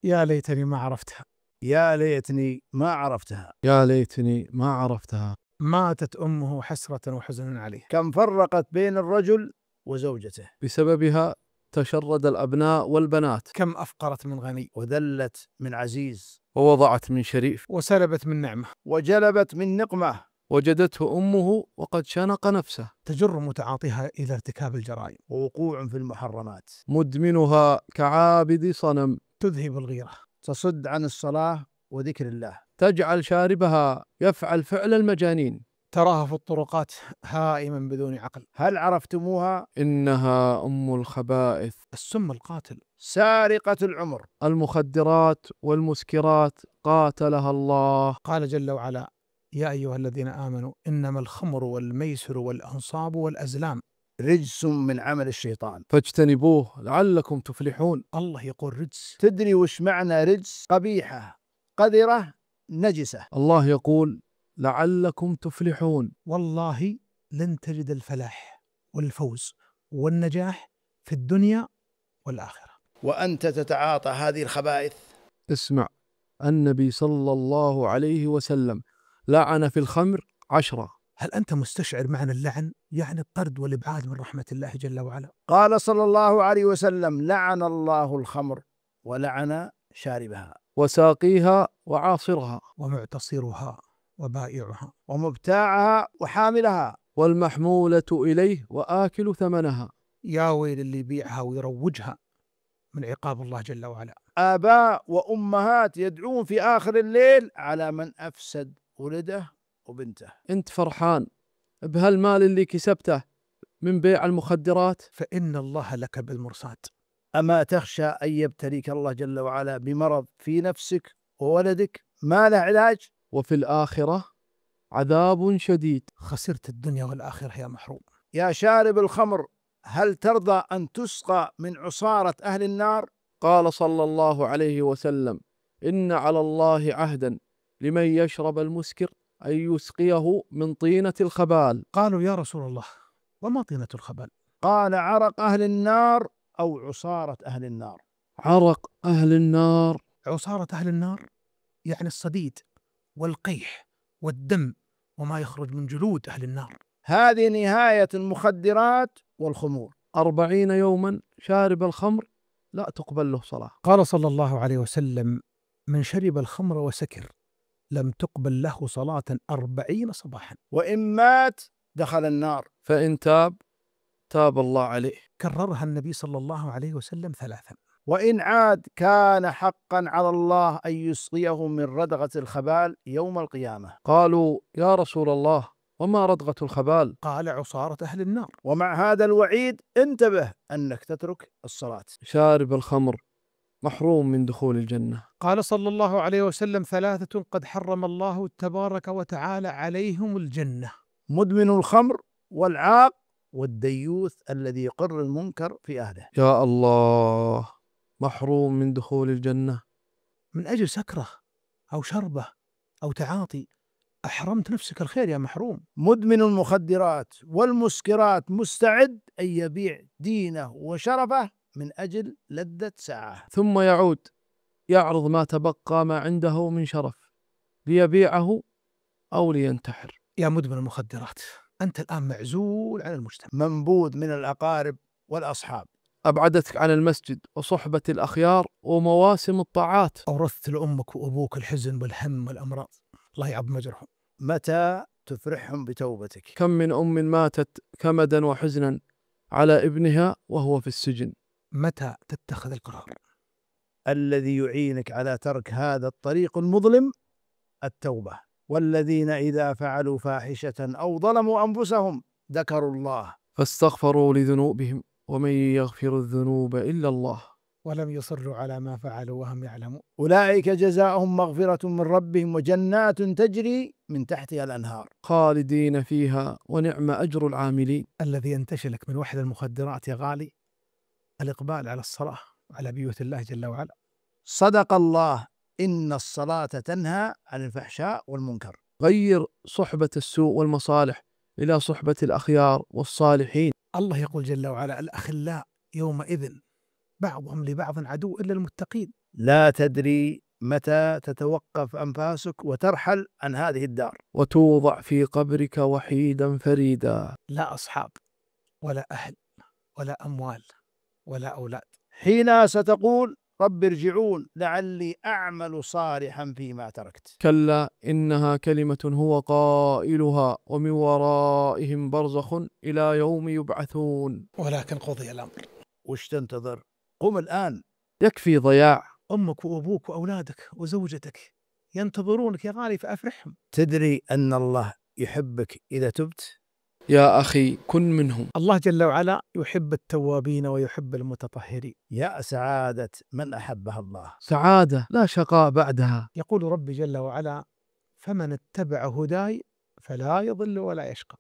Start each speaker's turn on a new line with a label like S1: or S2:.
S1: يا ليتني ما عرفتها.
S2: يا ليتني ما عرفتها.
S3: يا ليتني ما عرفتها.
S1: ماتت أمه حسرة وحزنا عليه.
S2: كم فرقت بين الرجل وزوجته.
S3: بسببها تشرد الأبناء والبنات.
S1: كم أفقرت من غني
S2: وذلت من عزيز.
S3: ووضعت من شريف.
S1: وسلبت من نعمة.
S2: وجلبت من نقمة.
S3: وجدته أمه وقد شنق نفسه.
S1: تجر متعاطيها إلى ارتكاب الجرائم.
S2: ووقوع في المحرمات.
S3: مدمنها كعابد صنم.
S1: تذهب الغيرة.
S2: تصد عن الصلاة وذكر الله.
S3: تجعل شاربها يفعل فعل المجانين.
S1: تراها في الطرقات هائما بدون عقل.
S2: هل عرفتموها؟
S3: إنها أم الخبائث.
S1: السم القاتل.
S2: سارقة العمر.
S3: المخدرات والمسكرات قاتلها الله.
S1: قال جل وعلا: يا أيها الذين آمنوا إنما الخمر والميسر والأنصاب والأزلام
S2: رجس من عمل الشيطان
S3: فاجتنبوه لعلكم تفلحون.
S1: الله يقول رجس.
S2: تدري وش معنى رجس؟ قبيحة، قذرة، نجسة.
S3: الله يقول لعلكم تفلحون.
S1: والله لن تجد الفلاح والفوز والنجاح في الدنيا والآخرة
S2: وأنت تتعاطى هذه الخبائث.
S3: اسمع، النبي صلى الله عليه وسلم لعن في الخمر 10.
S1: هل أنت مستشعر معنى اللعن؟ يعني الطرد والإبعاد من رحمة الله جل وعلا.
S2: قال صلى الله عليه وسلم: لعن الله الخمر ولعن شاربها
S3: وساقيها وعاصرها
S1: ومعتصرها وبائعها
S2: ومبتاعها وحاملها
S3: والمحمولة إليه وآكل ثمنها.
S1: يا ويل اللي يبيعها ويروجها من عقاب الله جل وعلا.
S2: آباء وأمهات يدعون في آخر الليل على من أفسد ولده وبنته.
S3: أنت فرحان بهالمال اللي كسبته من بيع المخدرات؟
S1: فإن الله لك بالمرصاد.
S2: أما تخشى أن يبتليك الله جل وعلا بمرض في نفسك وولدك ما له علاج؟
S3: وفي الآخرة عذاب شديد.
S1: خسرت الدنيا والآخرة يا محروم.
S2: يا شارب الخمر، هل ترضى أن تسقى من عصارة أهل النار؟
S3: قال صلى الله عليه وسلم: إن على الله عهدا لمن يشرب المسكر أن يسقيه من طينة الخبال.
S1: قالوا: يا رسول الله، وما طينة الخبال؟
S2: قال: عرق أهل النار أو عصارة أهل النار.
S3: عرق أهل النار.
S1: عصارة أهل النار يعني الصديد والقيح والدم وما يخرج من جلود أهل النار.
S2: هذه نهاية المخدرات والخمور.
S3: 40 يوما شارب الخمر لا تقبل له صلاة.
S1: قال صلى الله عليه وسلم: من شرب الخمر وسكر لم تقبل له صلاة 40 صباحا.
S2: وإن مات دخل النار.
S3: فإن تاب تاب الله عليه.
S1: كررها النبي صلى الله عليه وسلم 3.
S2: وإن عاد كان حقا على الله أن يسقيه من ردغة الخبال يوم القيامة.
S3: قالوا: يا رسول الله، وما ردغة الخبال؟
S1: قال: عصارة أهل النار.
S2: ومع هذا الوعيد انتبه أنك تترك الصلاة.
S3: شارب الخمر محروم من دخول الجنة.
S1: قال صلى الله عليه وسلم: 3 قد حرم الله تبارك وتعالى عليهم الجنة:
S2: مدمن الخمر، والعاق، والديوث الذي يقر المنكر في أهله.
S3: يا الله، محروم من دخول الجنة
S1: من أجل سكرة أو شربة أو تعاطي أحرمت نفسك الخير يا محروم.
S2: مدمن المخدرات والمسكرات مستعد أن يبيع دينه وشرفه من أجل لذة ساعة،
S3: ثم يعود يعرض ما تبقى ما عنده من شرف ليبيعه أو لينتحر.
S1: يا مدمن المخدرات، أنت الآن معزول عن المجتمع،
S2: منبوذ من الأقارب والأصحاب،
S3: أبعدتك عن المسجد وصحبة الأخيار ومواسم الطاعات.
S1: أورثت لأمك وأبوك الحزن والهم والأمراض، الله يعظم أجرهم.
S2: متى تفرحهم بتوبتك؟
S3: كم من أم ماتت كمدا وحزنا على ابنها وهو في السجن.
S1: متى تتخذ القرار؟
S2: الذي يعينك على ترك هذا الطريق المظلم التوبة. والذين إذا فعلوا فاحشة أو ظلموا أنفسهم ذكروا الله
S3: فاستغفروا لذنوبهم ومن يغفر الذنوب إلا الله
S1: ولم يصروا على ما فعلوا وهم يعلمون.
S2: أولئك جزاؤهم مغفرة من ربهم وجنات تجري من تحتها الأنهار
S3: خالدين فيها ونعم أجر العاملين.
S1: الذي ينتشلك من وحد المخدرات يا غالي الإقبال على الصلاة وعلى بيوت الله جل وعلا.
S2: صدق الله: إن الصلاة تنهى عن الفحشاء والمنكر.
S3: غير صحبة السوء والمصالح إلى صحبة الأخيار والصالحين.
S1: الله يقول جل وعلا: الأخلاء يومئذ بعضهم لبعض عدو إلا المتقين.
S2: لا تدري متى تتوقف أنفاسك وترحل عن هذه الدار.
S3: وتوضع في قبرك وحيدا فريدا.
S1: لا أصحاب ولا أهل ولا أموال ولا أولاد.
S2: حين ستقول رب ارجعون لعلي أعمل صالحا فيما تركت.
S3: كلا إنها كلمة هو قائلها ومن ورائهم برزخ إلى يوم يبعثون.
S1: ولكن قضي الأمر.
S2: وش تنتظر؟ قم الآن.
S3: يكفي ضياع.
S1: أمك وأبوك وأولادك وزوجتك ينتظرونك يا غالي فأفرحهم.
S2: تدري أن الله يحبك إذا تبت؟
S3: يا أخي كن منهم.
S1: الله جل وعلا يحب التوابين ويحب المتطهرين.
S2: يا سعادة من أحبها الله.
S3: سعادة لا شقاء بعدها.
S1: يقول ربي جل وعلا: فمن اتبع هداي فلا يضل ولا يشقى.